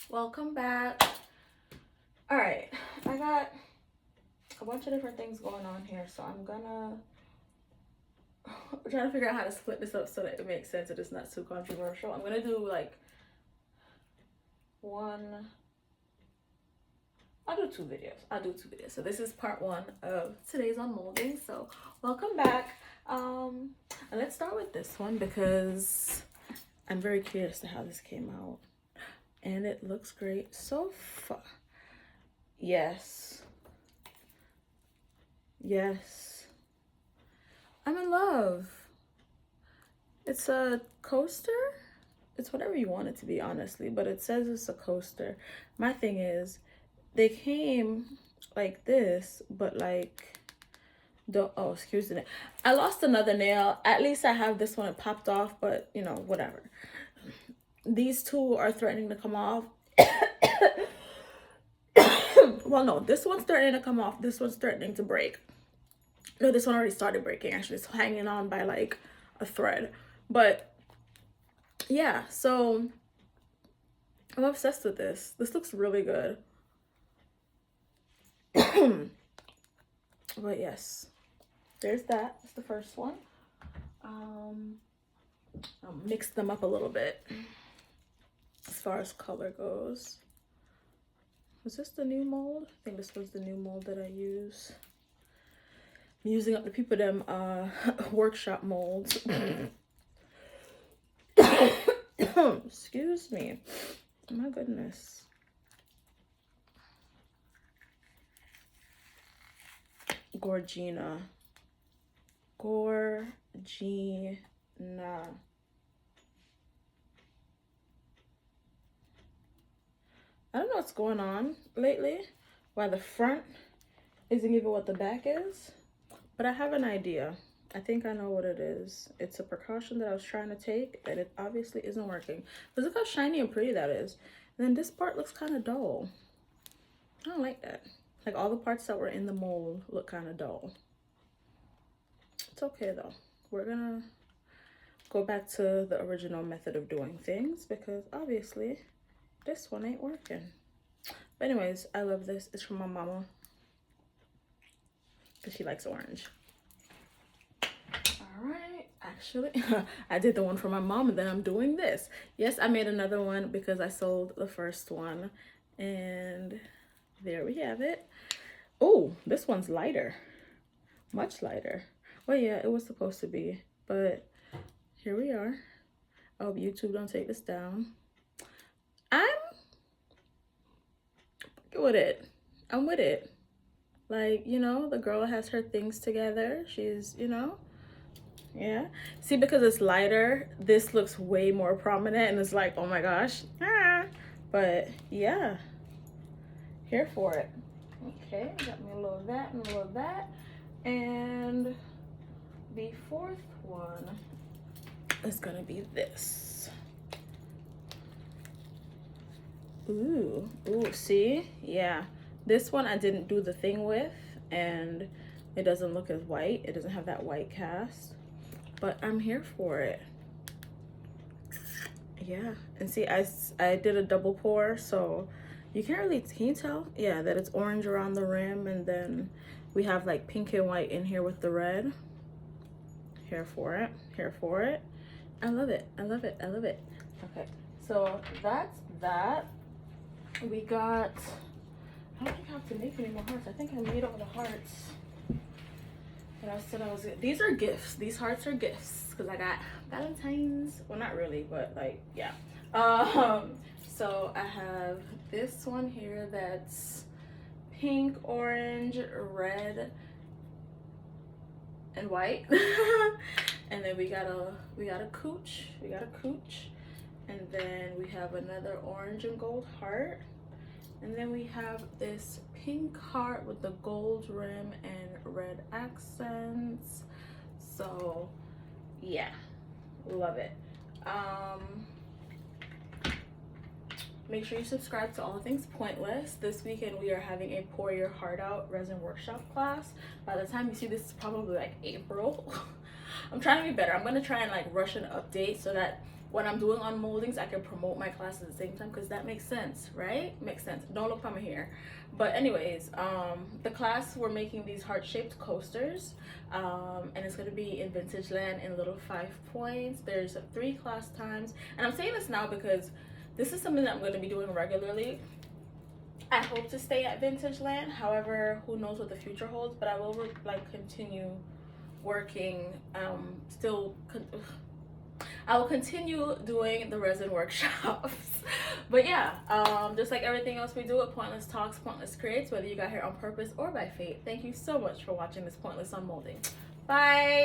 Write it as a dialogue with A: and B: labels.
A: Welcome back. All right, I got a bunch of different things going on here, so I'm trying to figure out how to split this up so that it makes sense and it's not too controversial. I'm gonna do like I'll do two videos. So this is part one of today's unmolding. So welcome back. And let's start with this one because I'm very curious to how this came out. And it looks great so far. Yes. I'm in love. It's a coaster. It's whatever you want it to be, honestly, but it says it's a coaster. My thing is, they came like this, but like, oh, excuse me. I lost another nail. At least I have this one. It popped off, but you know, whatever. These two are threatening to come off. Well, no, this one's threatening to come off. This one's threatening to break. No, this one already started breaking. Actually, it's hanging on by like a thread. But yeah, so I'm obsessed with this. This looks really good. But yes, there's that. That's the first one. I'll mix them up a little bit as far as color goes. Was this the new mold? I think this was the new mold that I use. I'm using up the people them workshop molds. Excuse me. My goodness. Gorgina. I don't know what's going on lately, why the front isn't even what the back is, but I have an idea. I think I know what it is. It's a precaution that I was trying to take, and it obviously isn't working. But look how shiny and pretty that is. And then this part looks kind of dull. I don't like that. Like all the parts that were in the mold look kind of dull. It's okay though. We're gonna go back to the original method of doing things because obviously this one ain't working. But anyways, I love this. It's from my mama because she likes orange. All right, actually, I did the one for my mom and then I'm doing this. Yes, I made another one because I sold the first one. And there we have it. Oh, this one's lighter. Much lighter. Well, yeah, it was supposed to be. But here we are. I hope YouTube don't take this down. I'm with it. Like, you know, the girl has her things together. She's, you know, yeah. See, because it's lighter, this looks way more prominent and it's like, oh my gosh. But yeah, here for it. Okay, got me a little of that and a little of that. And the fourth one is gonna be this. Ooh, see? Yeah. This one I didn't do the thing with, and it doesn't look as white. It doesn't have that white cast, but I'm here for it. Yeah, and see, I did a double pour, so you can't really, can you tell? Yeah, that it's orange around the rim, and then we have like pink and white in here with the red. Here for it. I love it. Okay, so that's that. We got, I don't think I have to make any more hearts. I think I made all the hearts that I said I was gonna. These are gifts. These hearts are gifts because I got Valentine's. Well, not really, but like, yeah. So I have this one here that's pink, orange, red, and white. And then we got a cooch. And then we have another orange and gold heart. And then we have this pink heart with the gold rim and red accents. So yeah, love it. Make sure you subscribe to All Things Pointless. This weekend we are having a Pour Your Heart Out resin workshop class. By the time you see this, it's probably like April. I'm trying to be better. I'm gonna try and like rush an update so that when I'm doing unmoldings, I can promote my class at the same time, because that makes sense, right? Makes sense. Don't look from here. But anyways, the class, we're making these heart-shaped coasters, and it's going to be in Vintage Land in little 5 points. There's 3 class times, and I'm saying this now because this is something that I'm going to be doing regularly. I hope to stay at Vintage Land. However, who knows what the future holds, but I will like continue working, I will continue doing the resin workshops. But yeah, just like everything else we do at Pointless Talks, Pointless Creates, whether you got here on purpose or by fate. Thank you so much for watching this Pointless Unmolding. Bye.